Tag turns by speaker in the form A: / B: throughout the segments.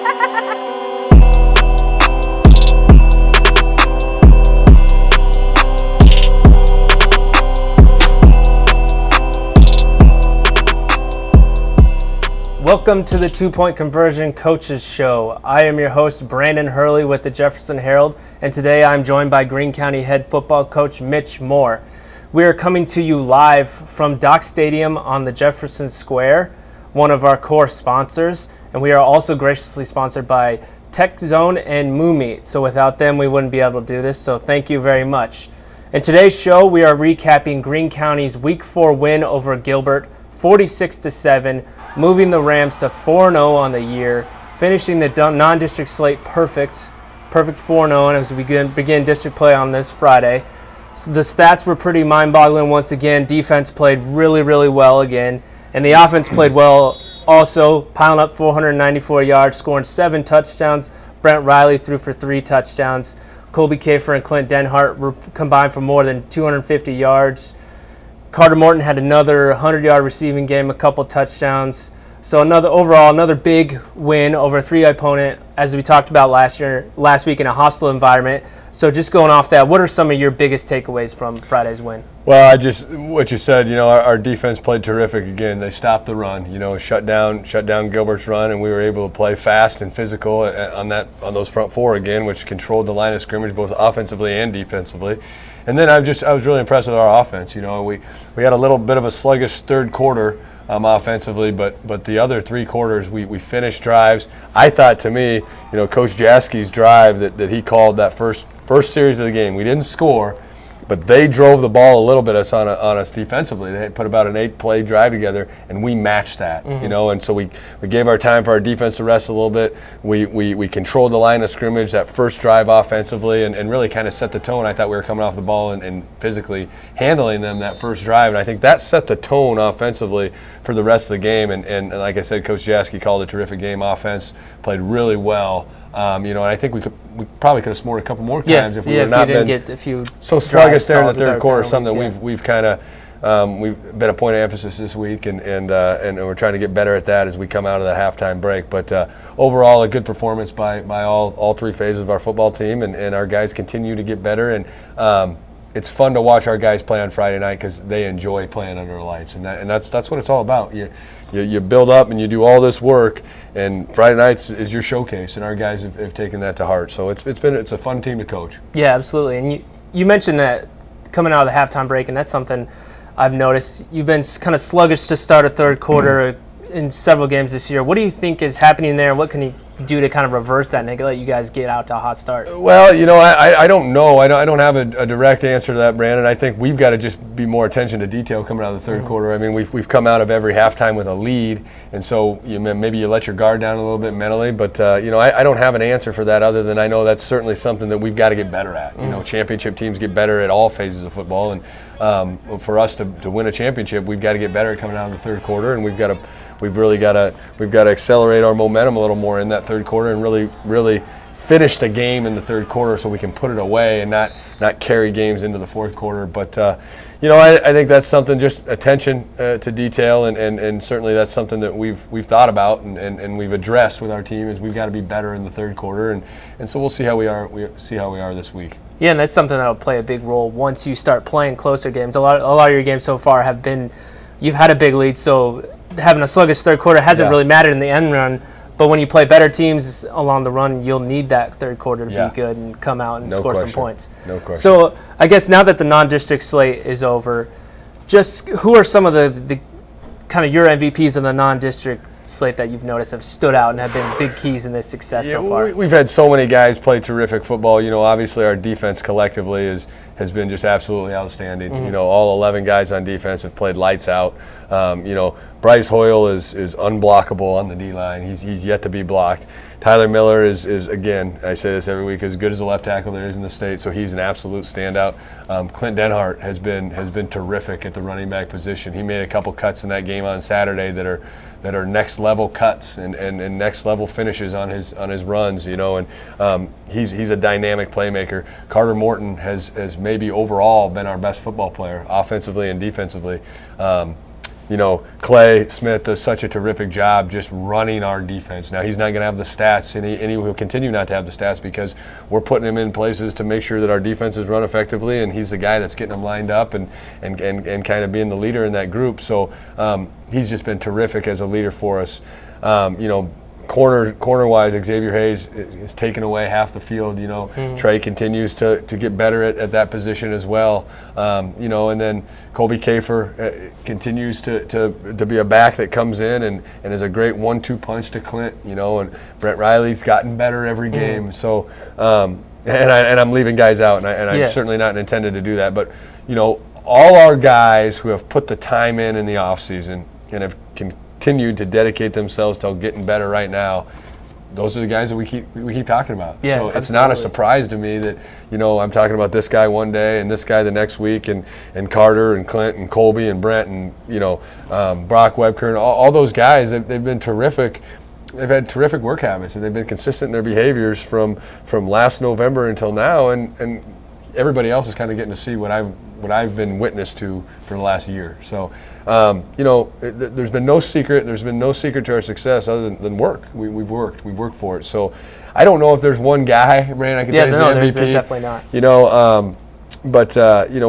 A: Welcome to the 2-Point Conversion Coaches Show. I am your host, Brandon Hurley with the Jefferson Herald, and today I'm joined by Greene County head football coach Mitch Moore. We are coming to you live from Dock Stadium on the Jefferson Square, one of our core sponsors, and we are also graciously sponsored by Tech Zone and Moo Meat. So without them, we wouldn't be able to do this, so thank you very much. In today's show, we are recapping Greene County's Week 4 win over Gilbert, 46-7, moving the Rams to 4-0 on the year, finishing the non-district slate perfect 4-0 as we begin district play on this Friday. So the stats were pretty mind-boggling once again. Defense played really, really well again, and the offense played well also, piling up 494 yards, scoring 7 touchdowns. Brent Riley threw for 3 touchdowns. Colby Kafer and Clint Denhart were combined for more than 250 yards. Carter Morton had another 100-yard receiving game, a couple touchdowns. So another big win over a 3 opponent, as we talked about last week in a hostile environment. So just going off that, what are some of your biggest takeaways from Friday's win?
B: Well, what you said, our defense played terrific again. They stopped the run, shut down Gilbert's run, and we were able to play fast and physical on those front four again, which controlled the line of scrimmage both offensively and defensively. And then I was really impressed with our offense. We had a little bit of a sluggish third quarter offensively, but the other 3 quarters we finished drives. I thought, to me, Coach Jaski's drive that he called that first series of the game, we didn't score, but they drove the ball a little bit on us defensively. They put about an 8-play drive together, and we matched that. And so we gave our time for our defense to rest a little bit. We controlled the line of scrimmage that first drive offensively, and really kind of set the tone. I thought we were coming off the ball and physically handling them that first drive, and I think that set the tone offensively for the rest of the game. And like I said, Coach Jaski called a terrific game. Offense played really well. And I think we probably could have scored a couple more times if we had not been so sluggish there in the third quarter. Something we've kind of we've been a point of emphasis this week, and we're trying to get better at that as we come out of the halftime break. But overall, a good performance by all 3 phases of our football team, and our guys continue to get better. And it's fun to watch our guys play on Friday night because they enjoy playing under the lights, and that's what it's all about. You build up and you do all this work, and Friday nights is your showcase, and our guys have taken that to heart. So it's a fun team to coach.
A: Yeah, absolutely. And you mentioned that coming out of the halftime break, and that's something I've noticed. You've been kind of sluggish to start a third quarter in several games this year. What do you think is happening there, and what can you do to kind of reverse that and let you guys get out to a hot start?
B: Well, I don't know. I don't have a direct answer to that, Brandon. I think we've got to just be more attention to detail coming out of the third quarter. I mean, we've come out of every halftime with a lead, and so maybe you let your guard down a little bit mentally. But I don't have an answer for that other than I know that's certainly something that we've got to get better at. Championship teams get better at all phases of football, and for us to win a championship, we've got to get better at coming out of the third quarter, and we've got to accelerate our momentum a little more in that third quarter and really finish the game in the third quarter so we can put it away and not carry games into the fourth quarter. But I think that's something, just attention to detail, and certainly that's something that we've thought about and we've addressed with our team, is we've got to be better in the third quarter, and so we'll see how we are this week.
A: Yeah, and that's something that'll play a big role once you start playing closer games. A lot of your games so far have been, you've had a big lead, so having a sluggish third quarter hasn't really mattered in the end run. But when you play better teams along the run, you'll need that third quarter to be good and come out and score some points.
B: No question.
A: So I guess now that the non-district slate is over, just who are some of the kind of your MVPs in the non-district slate that you've noticed have stood out and have been big keys in this success so far?
B: We've had so many guys play terrific football. Obviously our defense collectively has been just absolutely outstanding. All 11 guys on defense have played lights out. Bryce Hoyle is unblockable on the D-line. He's yet to be blocked. Tyler Miller is again, I say this every week, as good as a left tackle there is in the state, so he's an absolute standout. Clint Denhart has been terrific at the running back position. He made a couple cuts in that game on Saturday that are next level cuts and next level finishes on his runs, and he's a dynamic playmaker. Carter Morton has maybe overall been our best football player, offensively and defensively. Clay Smith does such a terrific job just running our defense. Now, he's not going to have the stats, and he will continue not to have the stats because we're putting him in places to make sure that our defenses run effectively, and he's the guy that's getting them lined up and kind of being the leader in that group. So he's just been terrific as a leader for us. Corner-wise, Xavier Hayes is taking away half the field. Trey continues to get better at that position as well. And then Colby Kafer continues to be a back that comes in and is a great 1-2 punch to Clint. And Brett Riley's gotten better every game. So, and I'm leaving guys out, and I'm certainly not intended to do that. But all our guys who have put the time in the off season and have continued to dedicate themselves to getting better right now, those are the guys that we keep talking about.
A: Yeah,
B: so it's
A: absolutely. Not
B: a surprise to me that I'm talking about this guy one day and this guy the next week, and Carter and Clint and Colby and Brent and Brock Webker and all those guys. They've been terrific. They've had terrific work habits, and they've been consistent in their behaviors from last November until now, and everybody else is kind of getting to see what I've been witness to for the last year. So, there's been no secret. There's been no secret to our success other than work. We've worked for it. So, I don't know if there's one guy, Brandon, I can tell you the MVP.
A: There's definitely not.
B: But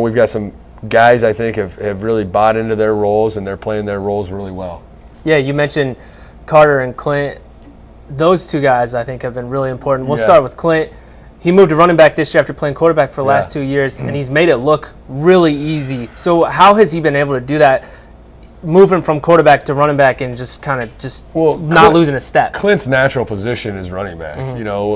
B: we've got some guys I think have really bought into their roles, and they're playing their roles really well.
A: Yeah, you mentioned Carter and Clint. Those two guys I think have been really important. We'll start with Clint. He moved to running back this year after playing quarterback for the last 2 years, and he's made it look really easy. So how has he been able to do that, moving from quarterback to running back and just not losing a step?
B: Clint's natural position is running back.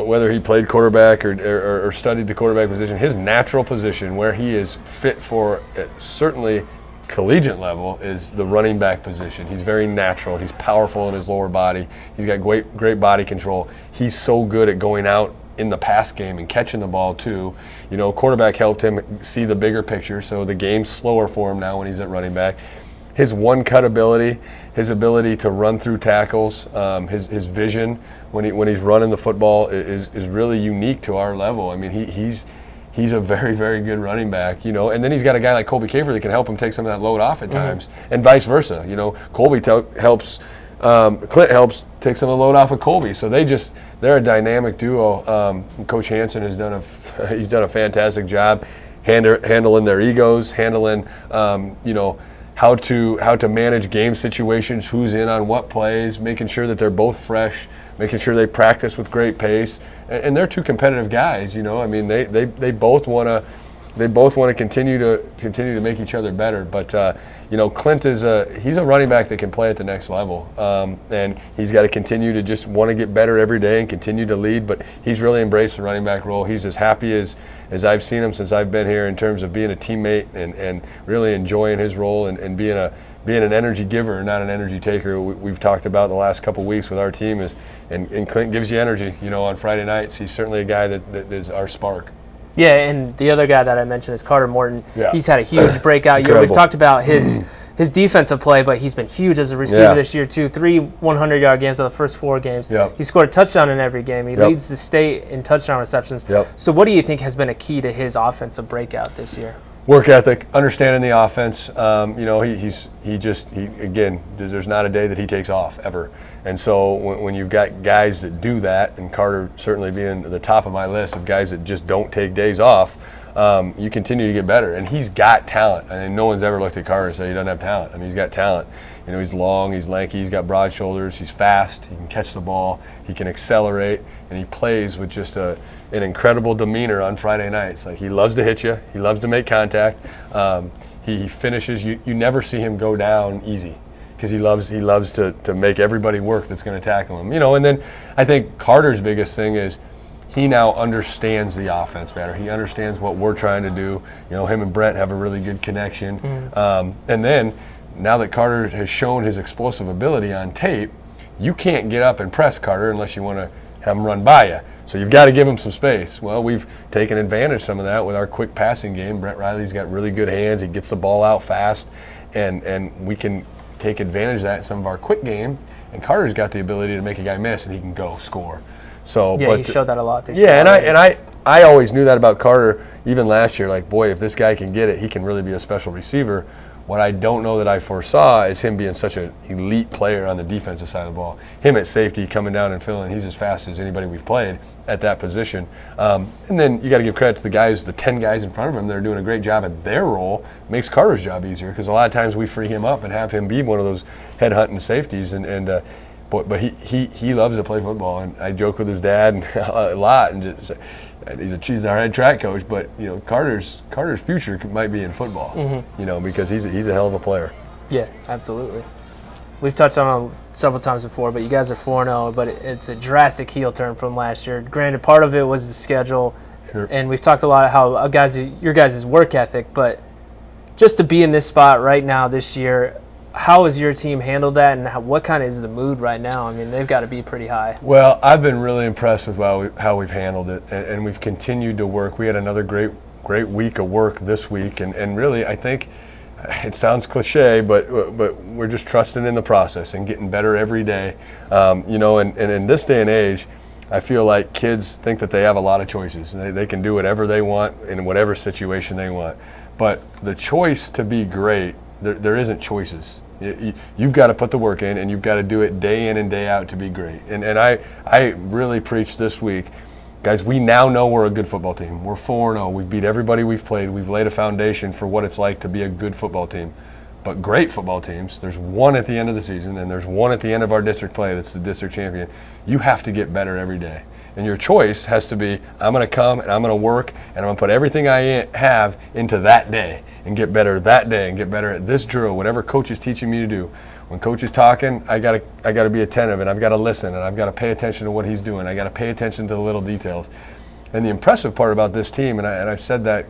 B: Whether he played quarterback or studied the quarterback position, his natural position where he is fit for certainly collegiate level is the running back position. He's very natural. He's powerful in his lower body. He's got great body control. He's so good at going out in the pass game and catching the ball too. Quarterback helped him see the bigger picture, so the game's slower for him now when he's at running back. His one-cut ability, his ability to run through tackles, his vision when he's running the football is really unique to our level. I mean, he's a very, very good running back, and then he's got a guy like Colby Kafer that can help him take some of that load off at times, and vice versa. Colby helps, Clint helps take some of the load off of Colby, so they're a dynamic duo. Coach Hansen has done a fantastic job handling their egos, handling how to manage game situations, who's in on what plays, making sure that they're both fresh, making sure they practice with great pace, and they're two competitive guys. I mean, they both want to continue to make each other better. But Clint he's a running back that can play at the next level, and he's got to continue to just want to get better every day and continue to lead. But he's really embraced the running back role. He's as happy as I've seen him since I've been here in terms of being a teammate and really enjoying his role and being an energy giver, not an energy taker. We've talked about the last couple of weeks with our team and Clint gives you energy. On Friday nights, he's certainly a guy that is our spark.
A: Yeah, and the other guy that I mentioned is Carter Morton.
B: Yeah.
A: He's had a huge breakout year. We've talked about his defensive play, but he's been huge as a receiver this year too. 3 100-yard games in the first 4 games.
B: Yep.
A: He scored a touchdown in every game. He leads the state in touchdown receptions.
B: Yep.
A: So what do you think has been a key to his offensive breakout this year?
B: Work ethic, understanding the offense. Again, there's not a day that he takes off ever. And so when you've got guys that do that, and Carter certainly being at the top of my list of guys that just don't take days off, you continue to get better. And he's got talent. I mean, no one's ever looked at Carter and said he doesn't have talent. I mean, he's got talent. He's long, he's lanky, he's got broad shoulders, he's fast, he can catch the ball, he can accelerate, and he plays with just an incredible demeanor on Friday nights. Like, he loves to hit you, he loves to make contact. He finishes. You never see him go down easy, because he loves to make everybody work that's going to tackle him. And then I think Carter's biggest thing is he now understands the offense better. He understands what we're trying to do. Him and Brent have a really good connection. And then now that Carter has shown his explosive ability on tape, you can't get up and press Carter unless you want to have him run by you. So you've got to give him some space. Well, we've taken advantage of some of that with our quick passing game. Brett Riley's got really good hands. He gets the ball out fast, and we can take advantage of that in some of our quick game. And Carter's got the ability to make a guy miss, and he can go score. So
A: he showed that a lot this year.
B: Yeah, and I always knew that about Carter even last year. Like, boy, if this guy can get it, he can really be a special receiver. What I don't know that I foresaw is him being such an elite player on the defensive side of the ball. Him at safety coming down and filling, he's as fast as anybody we've played at that position. And then you got to give credit to the guys, the 10 guys in front of him that are doing a great job at their role. Makes Carter's job easier because a lot of times we free him up and have him be one of those head-hunting safeties. But he loves to play football, and I joke with his dad a lot, and he's our head track coach. But Carter's future might be in football, because he's a hell of a player.
A: Yeah, absolutely. We've touched on it several times before, but you guys are 4-0, but it's a drastic heel turn from last year. Granted, part of it was the schedule,
B: Sure.
A: And we've talked a lot about how your guys' work ethic. But just to be in this spot right now this year, how has your team handled that, and what kind of is the mood right now? I mean, they've got to be pretty high.
B: Well, I've been really impressed with how we've handled it, and we've continued to work. We had another great week of work this week, and really, I think it sounds cliche, but we're just trusting in the process and getting better every day. And in this day and age, I feel like kids think that they have a lot of choices. They can do whatever they want in whatever situation they want. But the choice to be great, there isn't choices. You've got to put the work in, and you've got to do it day in and day out to be great. And I really preached this week, guys, we now know we're a good football team. We're 4-0. We've beat everybody we've played. We've laid a foundation for what it's like to be a good football team. But great football teams, there's one at the end of the season, and there's one at the end of our district play that's the district champion. You have to get better every day. And your choice has to be, I'm going to come and I'm going to work and I'm going to put everything I have into that day and get better that day and get better at this drill, whatever coach is teaching me to do. When coach is talking, I gotta be attentive, and I've got to listen, and I've got to pay attention to what he's doing. I got to pay attention to the little details. And the impressive part about this team, and I've said that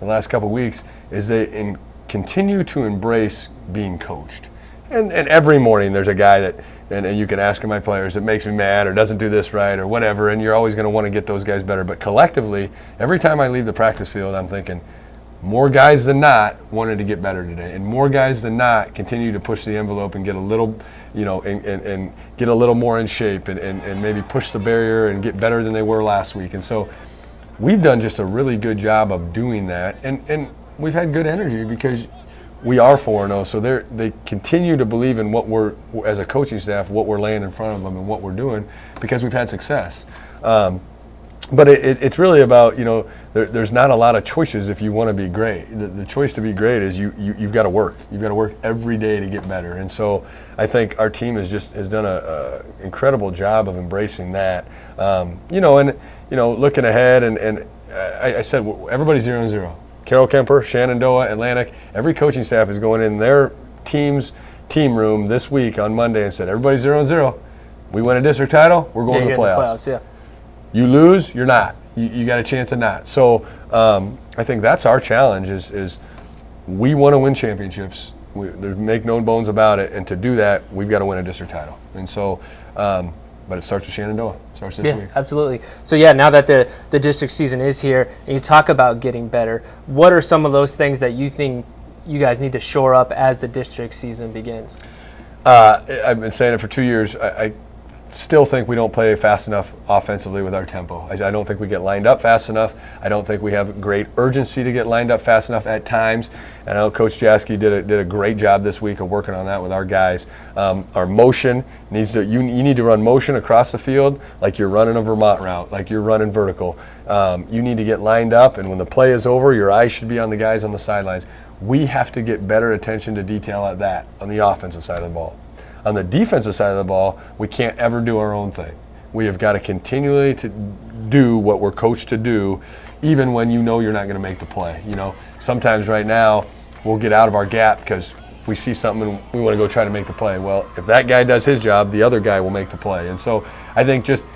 B: the last couple of weeks, is they continue to embrace being coached. And every morning there's a guy that, and you can ask my players, that makes me mad or doesn't do this right or whatever, and you're always going to want to get those guys better. But collectively, every time I leave the practice field, I'm thinking, more guys than not wanted to get better today, and more guys than not continue to push the envelope and get a little, and get a little more in shape and maybe push the barrier and get better than they were last week. And so we've done just a really good job of doing that, and we've had good energy because we are 4-0, so they continue to believe in what we're, as a coaching staff, what we're laying in front of them and what we're doing because we've had success. But it's really about, there's not a lot of choices if you want to be great. The choice to be great is you've got to work. You've got to work every day to get better. And so I think our team has done a incredible job of embracing that. Looking ahead, and I said everybody's 0-0. Carroll Kemper, Shenandoah, Atlantic, every coaching staff is going in their team's team room this week on Monday and said, everybody's 0-0. We win a district title, we're going to the playoffs.
A: Yeah.
B: You lose, you're not. You got a chance of not. So I think that's our challenge is we want to win championships. There's make no bones about it. And to do that, we've got to win a district title. And so, but it starts with Shenandoah. It starts this week.
A: Absolutely. So, now that the district season is here and you talk about getting better, what are some of those things that you think you guys need to shore up as the district season begins?
B: I've been saying it for 2 years. I still think we don't play fast enough offensively with our tempo. I don't think we get lined up fast enough. I don't think we have great urgency to get lined up fast enough at times. And I know Coach Jaski did a great job this week of working on that with our guys. Our motion needs to, you need to run motion across the field like you're running a Vermont route, like you're running vertical. You need to get lined up, and when the play is over, your eyes should be on the guys on the sidelines. We have to get better attention to detail at that on the offensive side of the ball. On the defensive side of the ball, we can't ever do our own thing. We have got to continually to do what we're coached to do, even when you're not going to make the play. Sometimes right now we'll get out of our gap because we see something and we want to go try to make the play. Well, if that guy does his job, the other guy will make the play. And so I think just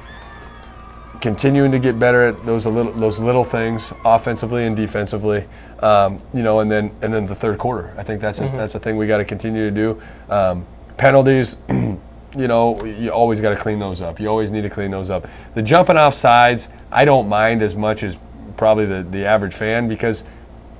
B: continuing to get better at those little things, offensively and defensively, and then the third quarter. I think that's a thing we got to continue to do. Penalties, you always got to clean those up. You always need to clean those up. The jumping off sides, I don't mind as much as probably the average fan because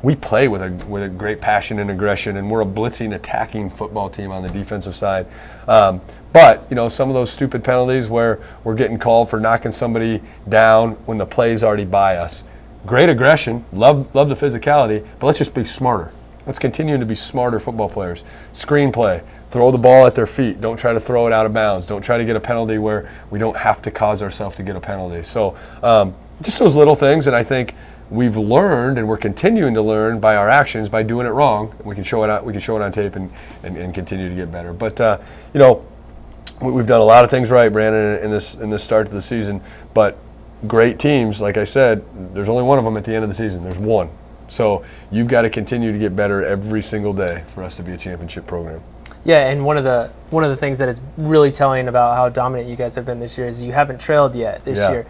B: we play with a great passion and aggression, and we're a blitzing, attacking football team on the defensive side. But some of those stupid penalties where we're getting called for knocking somebody down when the play's already by us. Great aggression, love the physicality, but let's just be smarter. Let's continue to be smarter football players. Screenplay. Throw the ball at their feet. Don't try to throw it out of bounds. Don't try to get a penalty where we don't have to cause ourselves to get a penalty. So just those little things, and I think we've learned, and we're continuing to learn by our actions, by doing it wrong. We can show it out. We can show it on tape and continue to get better. But we've done a lot of things right, Brandon, in this start to the season. But great teams, like I said, there's only one of them at the end of the season. There's one. So you've got to continue to get better every single day for us to be a championship program.
A: Yeah, and one of the things that is really telling about how dominant you guys have been this year is you haven't trailed yet this year.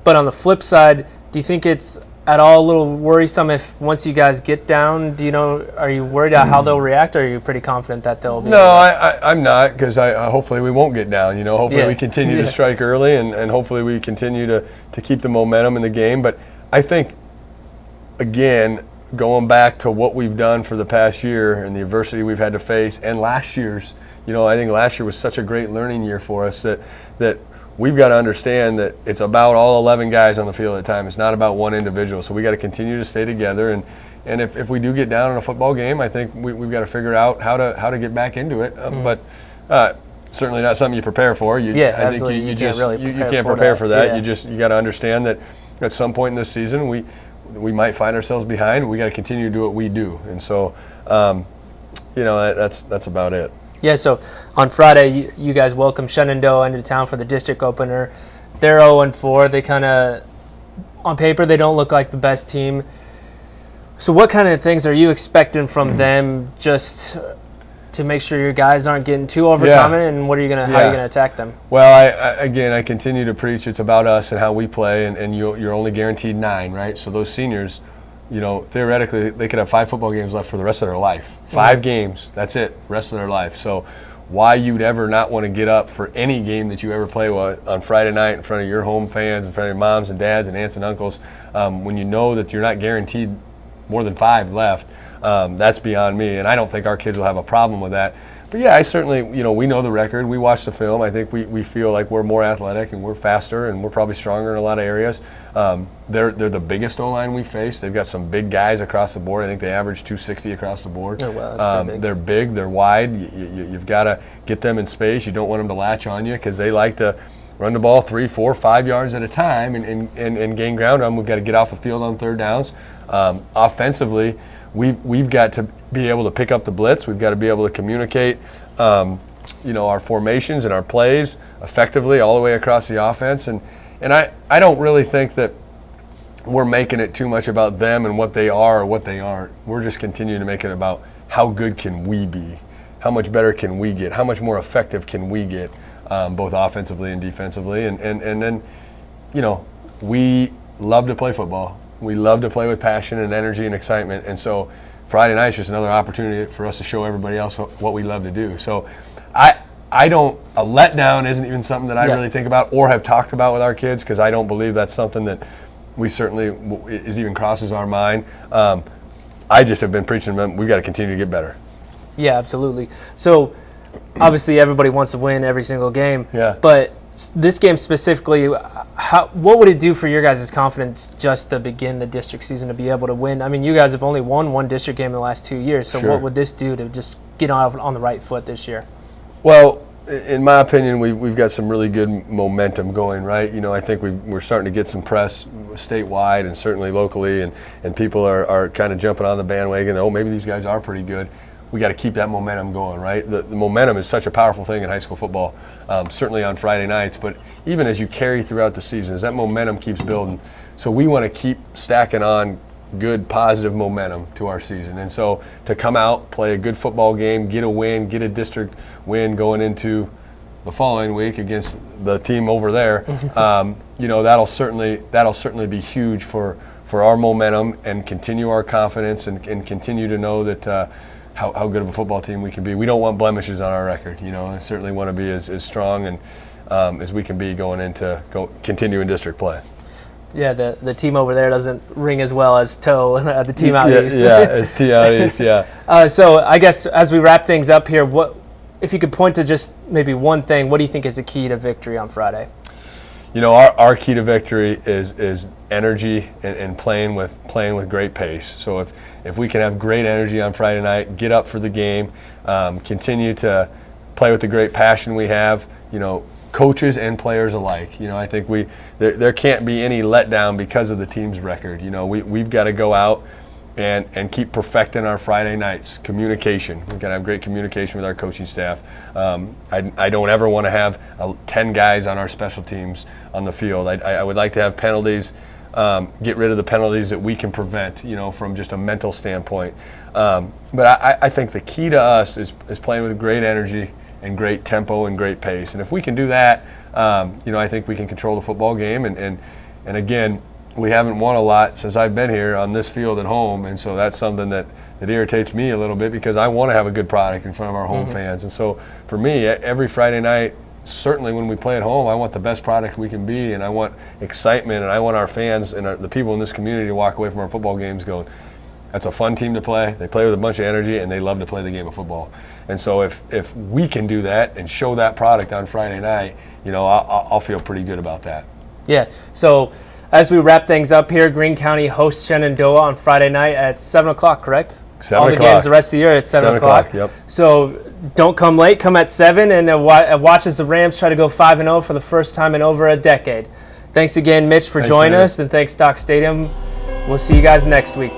A: But on the flip side, do you think it's at all a little worrisome if once you guys get down, are you worried about how they'll react, or are you pretty confident that they'll be?
B: No, I'm not, because hopefully we won't get down. Hopefully we continue to strike early, and hopefully we continue to keep the momentum in the game. But I think, again, going back to what we've done for the past year and the adversity we've had to face, and last year's, I think last year was such a great learning year for us that we've got to understand that it's about all 11 guys on the field at a time. It's not about one individual. So we got to continue to stay together. And if we do get down in a football game, I think we've got to figure out how to get back into it. But certainly not something you prepare for. I
A: absolutely.
B: think
A: You
B: can't prepare for that. You got to understand that at some point in this season we might find ourselves behind. We got to continue to do what we do. And so that's about it.
A: Yeah, so on Friday, you guys welcome Shenandoah into town for the district opener. They're 0-4. They kind of, on paper, they don't look like the best team. So what kind of things are you expecting from them, just to make sure your guys aren't getting too overconfident, and how are you gonna attack them?
B: Well, I continue to preach it's about us and how we play, and you're only guaranteed 9, right? So those seniors, theoretically, they could have 5 football games left for the rest of their life. 5 games, that's it, rest of their life. So why you'd ever not want to get up for any game that you ever play on Friday night in front of your home fans, in front of your moms and dads and aunts and uncles, when you know that you're not guaranteed more than 5 left, that's beyond me. And I don't think our kids will have a problem with that. But yeah, I certainly, we know the record. We watch the film. I think we feel like we're more athletic and we're faster and we're probably stronger in a lot of areas. They're the biggest O-line we face. They've got some big guys across the board. I think they average 260 across the board.
A: Oh, wow, that's pretty big.
B: They're big. They're wide. You've got to get them in space. You don't want them to latch on you because they like to run the ball 3, 4, 5 yards at a time and gain ground on them. We've got to get off the field on third downs. Offensively, we've got to be able to pick up the blitz. We've got to be able to communicate, our formations and our plays effectively all the way across the offense. And I don't really think that we're making it too much about them and what they are or what they aren't. We're just continuing to make it about how good can we be, how much better can we get, how much more effective can we get, both offensively and defensively. And then, we love to play football. We love to play with passion and energy and excitement. And so Friday night's just another opportunity for us to show everybody else what we love to do. So a letdown isn't even something that I really think about or have talked about with our kids, because I don't believe that's something that we certainly even crosses our mind. I just have been preaching to them, we've got to continue to get better.
A: Yeah, absolutely. So obviously everybody wants to win every single game.
B: Yeah.
A: But this game specifically, what would it do for your guys' confidence just to begin the district season to be able to win? I mean, you guys have only won one district game in the last 2 years, so
B: Sure.
A: What would this do to just get on the right foot this year?
B: Well, in my opinion, we've got some really good momentum going, right? I think we're starting to get some press statewide and certainly locally, and people are kind of jumping on the bandwagon. Oh, maybe these guys are pretty good. We got to keep that momentum going, right? The momentum is such a powerful thing in high school football, certainly on Friday nights, but even as you carry throughout the season, as that momentum keeps building. So we want to keep stacking on good, positive momentum to our season. And so to come out, play a good football game, get a win, get a district win going into the following week against the team over there, that'll certainly be huge for our momentum and continue our confidence and continue to know that how good of a football team we can be. We don't want blemishes on our record. I certainly want to be as strong and as we can be going into continuing district play.
A: Yeah, the team over there doesn't ring as well as the team out east.
B: Yeah, as team out east, yeah.
A: So I guess as we wrap things up here, what if you could point to just maybe one thing, what do you think is the key to victory on Friday?
B: our key to victory is energy and playing with great pace. So if we can have great energy on Friday night, get up for the game, continue to play with the great passion we have, coaches and players alike. I think there can't be any letdown because of the team's record. We've got to go out and keep perfecting our Friday nights. Communication. We've got to have great communication with our coaching staff. I don't ever want to have 10 guys on our special teams on the field. I would like to have penalties, get rid of the penalties that we can prevent, from just a mental standpoint. But I think the key to us is playing with great energy and great tempo and great pace. And if we can do that, I think we can control the football game. And again, we haven't won a lot since I've been here on this field at home, and so that's something that irritates me a little bit because I want to have a good product in front of our home fans. And so for me, every Friday night, certainly when we play at home, I want the best product we can be, and I want excitement, and I want our fans and the people in this community to walk away from our football games going, that's a fun team to play. They play with a bunch of energy, and they love to play the game of football. And so if we can do that and show that product on Friday night, I'll feel pretty good about that.
A: Yeah. So as we wrap things up here, Greene County hosts Shenandoah on Friday night at 7 o'clock, correct?
B: 7
A: All the
B: o'clock.
A: games the rest of the year at 7 o'clock.
B: Yep.
A: So don't come late. Come at 7 and watch as the Rams try to go 5-0 for the first time in over a decade. Thanks again, Mitch, for joining us, and thanks, Doc Stadium. We'll see you guys next week.